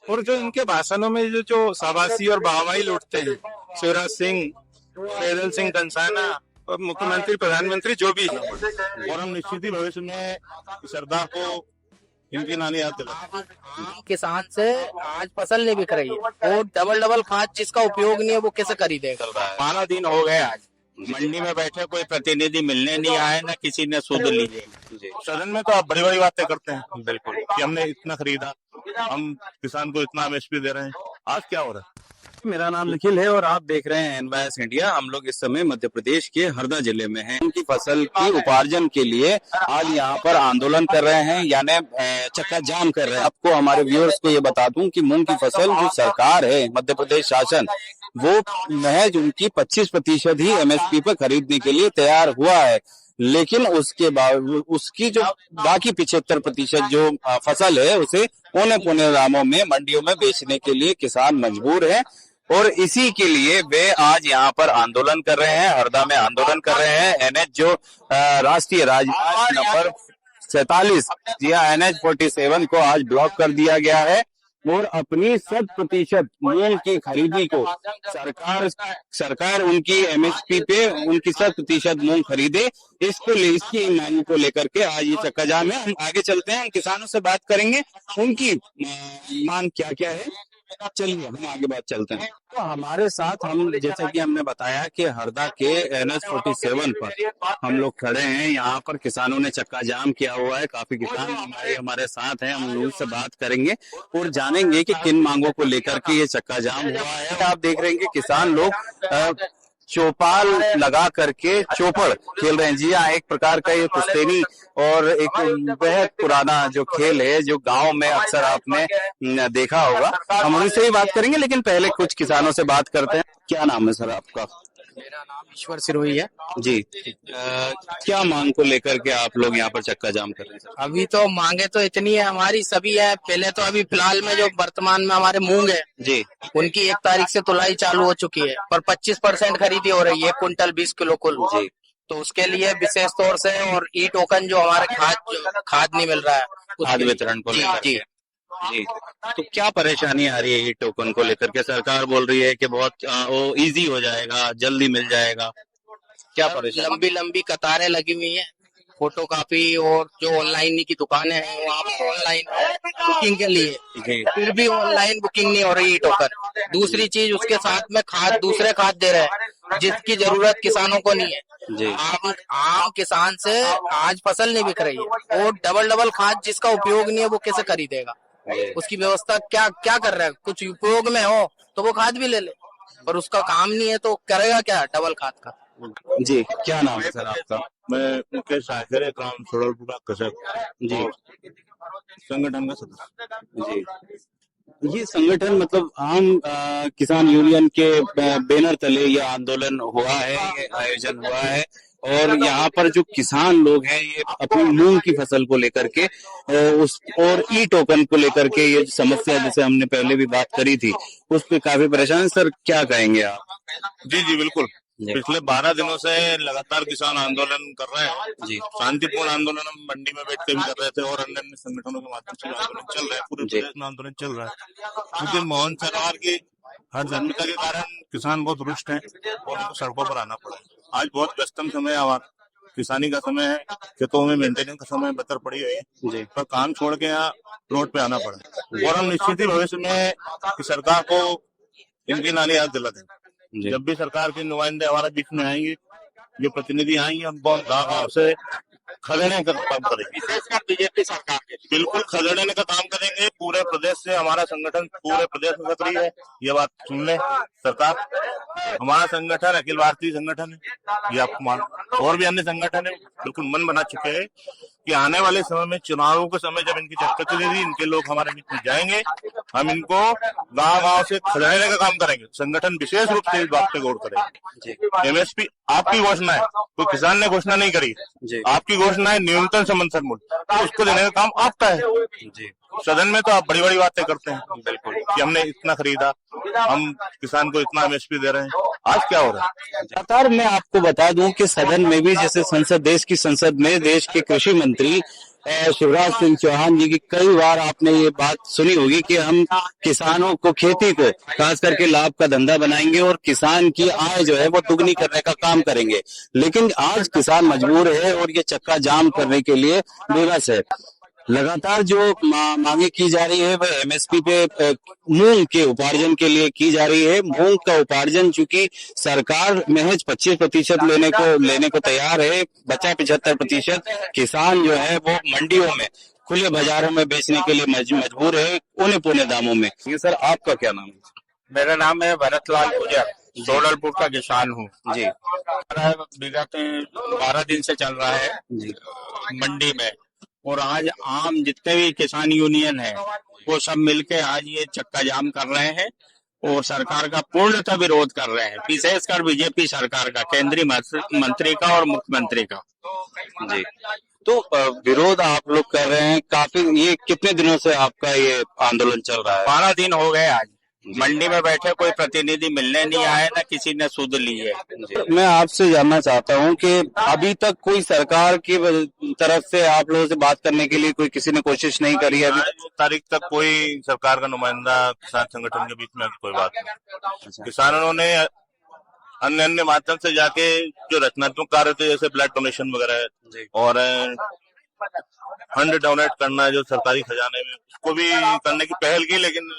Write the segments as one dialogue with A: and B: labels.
A: और जो इनके भाषणों में जो शाबाशी और वाहवाही लूटते हैं, शिवराज सिंह, फैजल सिंह कंसाना और मुख्यमंत्री प्रधानमंत्री जो भी है,
B: और हम निश्चित ही भविष्य में सरदार को इनकी नानी याद दिलाएंगे।
C: आम किसान से आज फसल नहीं बिक रही है और डबल डबल खाद जिसका उपयोग नहीं है वो कैसे खरीदेगा।
D: 12 दिन हो गए आज मंडी में बैठे, कोई प्रतिनिधि मिलने नहीं आए, न किसी ने सुध ली।
B: सदन में तो आप बड़ी बड़ी बातें करते हैं
D: बिल्कुल
B: कि हमने इतना खरीदा, हम किसान को इतना एमएसपी दे रहे हैं। आज क्या हो रहा है?
E: मेरा नाम निखिल है और आप देख रहे हैं एनवायस इंडिया। हम लोग इस समय मध्य प्रदेश के हरदा जिले में हैं। उनकी फसल की उपार्जन के लिए आज यहाँ पर आंदोलन कर रहे हैं, यानी चक्का जाम कर रहे हैं। आपको हमारे व्यूअर्स को ये बता दूं कि मूंग की फसल जो सरकार है, मध्य प्रदेश शासन, वो महज उनकी 25% ही एमएसपी पर खरीदने के लिए तैयार हुआ है। लेकिन उसके बावजूद उसकी जो बाकी 75% जो फसल है उसे पौने पौने दामों में मंडियों में बेचने के लिए किसान मजबूर हैं और इसी के लिए वे आज यहाँ पर आंदोलन कर रहे हैं, हरदा में आंदोलन कर रहे हैं। एनएच जो राष्ट्रीय राजमार्ग नंबर 47 या NH 47 को आज ब्लॉक कर दिया गया है और अपनी 100% मूंग की खरीदी को सरकार उनकी एमएसपी पे उनकी 100% मूंग खरीदे, इसकी मांग को लेकर के आज ये चक्का जाम है। हम आगे चलते हैं, हम किसानों से बात करेंगे उनकी मांग क्या क्या है। चलिए हम आगे बात चलते हैं। तो हमारे साथ हम, जैसे कि हमने बताया कि हरदा के NH 47 पर हम लोग खड़े हैं। यहाँ पर किसानों ने चक्का जाम किया हुआ है। काफी किसान हमारे साथ हैं, हम लोगों से बात करेंगे और जानेंगे कि किन मांगों को लेकर के ये चक्का जाम हुआ है। आप देख रहे हैं कि किसान लोग चौपाल लगा करके चौपड़ खेल रहे हैं। जी हाँ, एक प्रकार का ये पुश्तैनी और एक बेहद पुराना जो खेल है जो गांव में अक्सर आपने देखा होगा। हम उनसे ही बात करेंगे, लेकिन पहले कुछ किसानों से बात करते हैं। क्या नाम है सर आपका?
C: मेरा नाम ईश्वर सिरोही है
E: जी। क्या मांग को लेकर के आप लोग यहाँ पर चक्का जाम कर रहे हैं सर?
C: अभी तो मांगे तो इतनी है, हमारी सभी है। पहले तो अभी फिलहाल में जो वर्तमान में हमारे मूंग है
E: जी,
C: उनकी 1 तारीख से तुलाई चालू हो चुकी है, पर 25% खरीदी हो रही है, 1 कुंटल 20 किलो कुल
E: जी।
C: तो उसके लिए विशेष तौर से और ई टोकन जो हमारे खाद नहीं मिल रहा है
E: खाद वितरण को लेकर
C: जी
E: जी। तो क्या परेशानी आ रही है ये टोकन को लेकर के? सरकार बोल रही है कि बहुत वो इजी हो जाएगा, जल्दी मिल जाएगा। क्या परेशानी?
C: लंबी लंबी कतारें लगी हुई है, फोटो कॉपी और जो ऑनलाइन की दुकानें हैं वहाँ पर ऑनलाइन बुकिंग के लिए, फिर भी ऑनलाइन बुकिंग नहीं हो रही टोकन। दूसरी चीज, उसके साथ में खाद, दूसरे खाद दे रहे हैं जिसकी जरूरत किसानों को नहीं है
E: जी।
C: आम किसान से आज फसल नहीं बिक रही है और डबल डबल खाद जिसका उपयोग नहीं है वो कैसे खरीदेगा। उसकी व्यवस्था क्या क्या कर रहा है, कुछ उपयोग में हो तो वो खाद भी ले ले, पर उसका काम नहीं है तो करेगा क्या डबल खाद का।
E: जी, क्या नाम है सर आपका?
B: मैं मुकेश आखिर काम छोड़लपुरा कसक
E: जी।
B: संगठन का सदस्य
E: जी। ये संगठन मतलब आम किसान यूनियन के बैनर तले ये आंदोलन हुआ है, ये आयोजन हुआ है और यहाँ पर जो किसान लोग हैं ये अपनी मूंग की फसल को लेकर के उस और ई टोकन को लेकर के ये समस्या जैसे हमने पहले भी बात करी थी उस पर काफी परेशान। सर क्या कहेंगे आप?
B: जी जी बिल्कुल। पिछले 12 दिनों से लगातार किसान आंदोलन कर रहे हैं जी। शांतिपूर्ण आंदोलन हम मंडी में बैठ के भी कर रहे थे और अन्य अन्य संगठनों के माध्यम से आंदोलन चल रहा है, पूरे प्रदेश में आंदोलन चल रहा है। लेकिन मोहन सरकार की हर जन्मता के कारण किसान बहुत रुष्ट हैं और उनको सड़कों पर आना पड़ा। आज बहुत व्यस्तम समय हमारा किसानी का समय है, खेतों में मेंटेनेंस का समय बतर पड़ी हुई है, पर काम छोड़ के यहाँ रोड पे आना पड़ा। और हम निश्चित ही भविष्य में सरकार को इनकी नानी याद दिला देंगे। जब भी सरकार के नुमाइंदे हमारे बीच में आएंगे, जो प्रतिनिधि आएंगे, हम बहुत गाँव से खदेड़ने का काम करेंगे, विशेषकर बीजेपी सरकार के बिल्कुल खदेड़ने का काम करेंगे। पूरे प्रदेश से हमारा संगठन पूरे प्रदेश में सक्रिय है, ये बात सुन ले सरकार। हमारा संगठन अखिल भारतीय संगठन है, ये आपको मालूम। और भी अन्य संगठन है बिल्कुल मन बना चुके हैं कि आने वाले समय में चुनावों के समय जब इनकी प्रतिनिधि इनके लोग हमारे बीच में जाएंगे, हम इनको गांव-गांव से खदेड़ने का काम करेंगे। संगठन विशेष रूप से इस बात पे गौर करेगा। एमएसपी आपकी घोषणा है, कोई किसान ने घोषणा नहीं करी, आपकी घोषणा है न्यूनतम समर्थन मूल्य, तो उसको देने का काम आपका है। सदन में तो आप बड़ी बड़ी बातें करते हैं बिल्कुल कि हमने इतना खरीदा, हम किसान को इतना एमएसपी दे रहे हैं। आज क्या हो रहा है?
E: लगातार मैं आपको बता दूं कि सदन में भी जैसे संसद, देश की संसद में देश के कृषि मंत्री शिवराज सिंह चौहान जी की कई बार आपने ये बात सुनी होगी कि हम किसानों को, खेती को खास करके लाभ का धंधा बनाएंगे और किसान की आय जो है वो दुगनी करने का काम करेंगे। लेकिन आज किसान मजबूर है और ये चक्का जाम करने के लिए बेबस है। लगातार जो मांगे की जा रही है वह एमएसपी पे मूंग के उपार्जन के लिए की जा रही है। मूंग का उपार्जन चूंकि सरकार महज 25% लेने को तैयार है, बचा 75% किसान जो है वो मंडियों में, खुले बाजारों में बेचने के लिए मजबूर है औने पौने दामों में। ये सर आपका क्या नाम है?
D: मेरा नाम है भरतलाल गुजर, सोलरपुर का किसान हूँ जी। विगत 12 दिन से चल रहा है जी मंडी में, और आज आम जितने भी किसान यूनियन है वो सब मिलके आज ये चक्का जाम कर रहे हैं और सरकार का पूर्णतः विरोध कर रहे हैं, विशेषकर बीजेपी सरकार का, केंद्रीय मंत्री का और मुख्यमंत्री का
E: जी। तो विरोध आप लोग कर रहे हैं काफी, ये कितने दिनों से आपका ये आंदोलन चल रहा है?
D: 12 दिन हो गए। आज मंडी में बैठे कोई प्रतिनिधि मिलने नहीं आए, ना किसी ने सुध ली है।
E: मैं आपसे जानना चाहता हूं कि अभी तक कोई सरकार की तरफ से आप लोगों से बात करने के लिए कोई किसी ने कोशिश नहीं करी है? अभी
B: तारीख तक कोई सरकार का नुमाइंदा किसान संगठन के बीच में कोई बात नहीं। किसानों ने अन्य माध्यम से जाके जो रचनात्मक कार्य थे, जैसे ब्लड डोनेशन वगैरह और फंड डोनेट करना जो सरकारी खजाने में, उसको भी करने की पहल की, लेकिन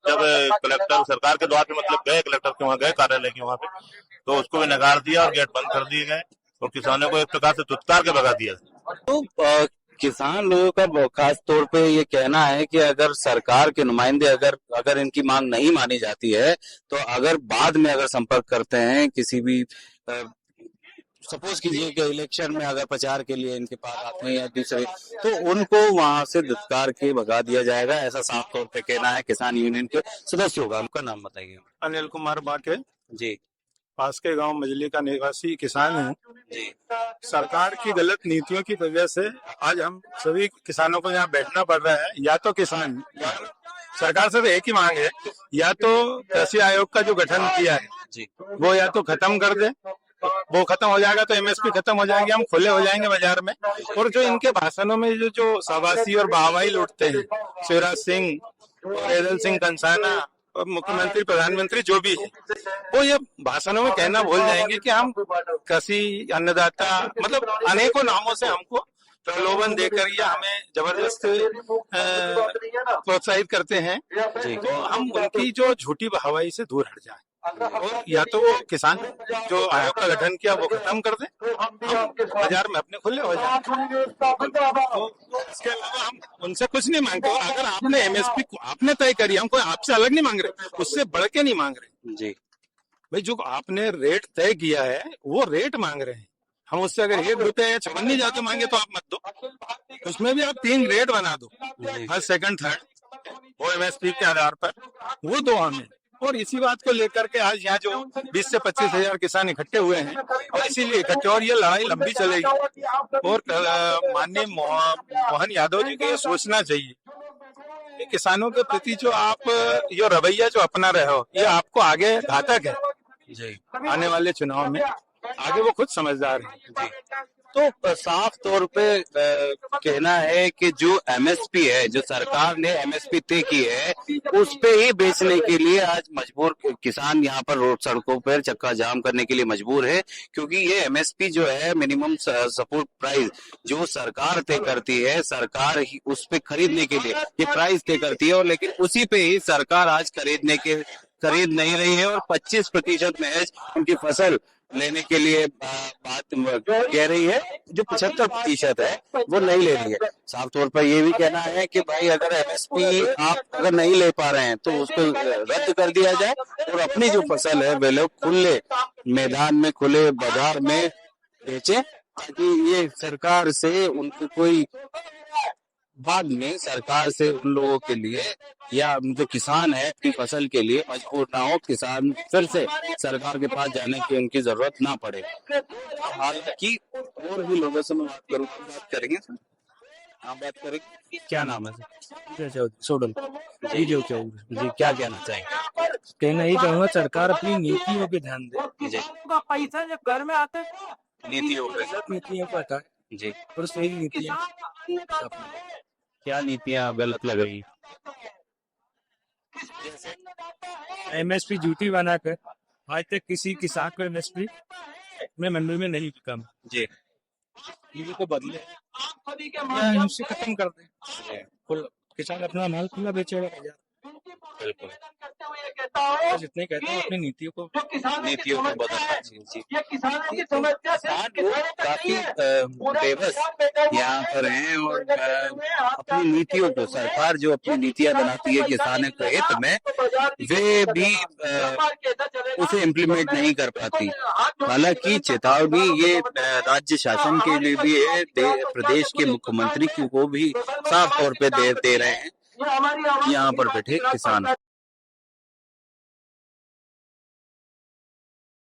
B: जब कलेक्टर सरकार के द्वार पे मतलब गए, कलेक्टर के वहाँ गए, कार्यालय के वहाँ पे, तो उसको भी नकार दिया और गेट बंद कर दिए गए और किसानों को एक प्रकार से तुत्कार के भगा दिया।
E: तो किसान लोगों का खास तौर पे ये कहना है कि अगर सरकार के नुमाइंदे अगर इनकी मांग नहीं मानी जाती है, तो अगर बाद में अगर संपर्क करते हैं किसी भी सपोज कीजिए कि इलेक्शन में अगर प्रचार के लिए इनके पास आते हैं या दूसरे, तो उनको वहां से धिक्कार के भगा दिया जाएगा, ऐसा साफ तौर पे कहना है किसान यूनियन के सदस्यों का। आपका नाम बताइए।
A: अनिल कुमार बाटे
E: जी।
A: पास के गांव मजली का निवासी किसान हूँ
E: जी।
A: सरकार की गलत नीतियों की वजह से आज हम सभी किसानों को यहाँ बैठना पड़ रहा है। या तो किसान, सरकार से तो एक ही मांग है, या तो कृषि आयोग का जो गठन किया है
E: जी
A: वो या तो खत्म कर दे, वो खत्म हो जाएगा तो एमएसपी खत्म हो जाएंगे, हम खुले हो जाएंगे बाजार में। और जो इनके भाषणों में जो शाबाशी और वाहवाही लूटते हैं, शिवराज सिंह, फैजल सिंह कंसाना और मुख्यमंत्री प्रधानमंत्री जो भी है, वो ये भाषणों में कहना भूल जाएंगे कि हम कृषि अन्नदाता, मतलब अनेकों नामों से हमको प्रलोभन देकर या हमें जबरदस्त प्रोत्साहित करते हैं। तो हम उनकी जो झूठी वाहवाही से दूर हट जाए, और या तो वो किसान जो आयोग का गठन किया वो खत्म कर दे, हम बाजार में अपने खुले हो जाए। तो इसके अलावा हम उनसे कुछ नहीं मांगते। अगर आपने एमएसपी आपने तय करी, हम कोई आपसे अलग नहीं मांग रहे, उससे बढ़ के नहीं मांग रहे
E: जी।
A: भाई, जो आपने रेट तय किया है वो रेट मांग रहे हैं हम। उससे अगर 1 रुपया या 56 जाते मांगे तो आप मत दो, उसमें भी आप 3 ग्रेड बना दो, फर्स्ट सेकंड थर्ड, वो एमएसपी के आधार पर वो दो हमें। और इसी बात को लेकर के आज यहाँ जो 20 से 25 हजार किसान इकट्ठे हुए हैं, और इसीलिए इकट्ठे, और ये लड़ाई लंबी चलेगी। और माननीय मोहन यादव जी को ये सोचना चाहिए कि किसानों के प्रति जो आप ये रवैया जो अपना रहे हो, ये आपको आगे घातक है जी। आने वाले चुनाव में आगे वो खुद समझदार है।
E: तो साफ तौर पे कहना है कि जो एमएसपी है, जो सरकार ने एमएसपी तय की है, उस पे ही बेचने के लिए आज मजबूर किसान यहाँ पर रोड सड़कों पर चक्का जाम करने के लिए मजबूर है। क्योंकि ये एमएसपी जो है, मिनिमम सपोर्ट प्राइस, जो सरकार तय करती है, सरकार ही उस पे खरीदने के लिए ये प्राइस तय करती है, और लेकिन उसी पे ही सरकार आज खरीद नहीं रही है, और 25% महज उनकी फसल लेने के लिए बात कह रही है। जो 75% है वो नहीं ले रही है। साफ तौर पर ये भी कहना है कि भाई अगर एमएसपी आप अगर नहीं ले पा रहे हैं तो उसको रद्द कर दिया जाए, और अपनी जो फसल है वे लोग खुले मैदान में, खुले बाजार में बेचे, ताकि ये सरकार से उनको कोई बाद में सरकार से उन लोगों के लिए या जो किसान है अपनी फसल के लिए मजबूर ना हो, किसान फिर से सरकार के पास जाने की उनकी जरूरत ना पड़े। हालांकि और भी लोगों से मैं बात करेंगे सर, आप बात करेंगे। क्या नाम है सर?
F: सोडल
E: जी जी क्या कहना चाहेंगे?
F: कहना ही चाहूंगा, सरकार अपनी नीतियों पे ध्यान दे।
E: जी
F: पैसा जब घर में आते
E: नीतियों पे
F: नीतियों पर आता है
E: जी,
F: और सही नीतियाँ
E: क्या नीतियां गलत लग रही?
F: एमएसपी ड्यूटी बनाकर आज तक किसी किसान को एमएसपी अपने मंडी में नहीं कम
E: जी
F: ये तो बदले या इनसे खत्म कर दे। किसान अपना माल खुला बेचेगा बाजार।
E: बिल्कुल
F: बस इतने कहते हैं अपनी नीतियों को
E: बदलना चाहिए। जी किसान लोग काफी बेबस यहाँ पर हैं और अपनी नीतियों को, सरकार जो अपनी नीतियां बनाती है किसानों के हित में, वे भी उसे इम्प्लीमेंट नहीं कर पाती। हालांकि चेतावनी ये राज्य शासन के लिए भी है, प्रदेश के मुख्यमंत्री को भी साफ तौर पे दे रहे हैं यहाँ पर बैठे किसान।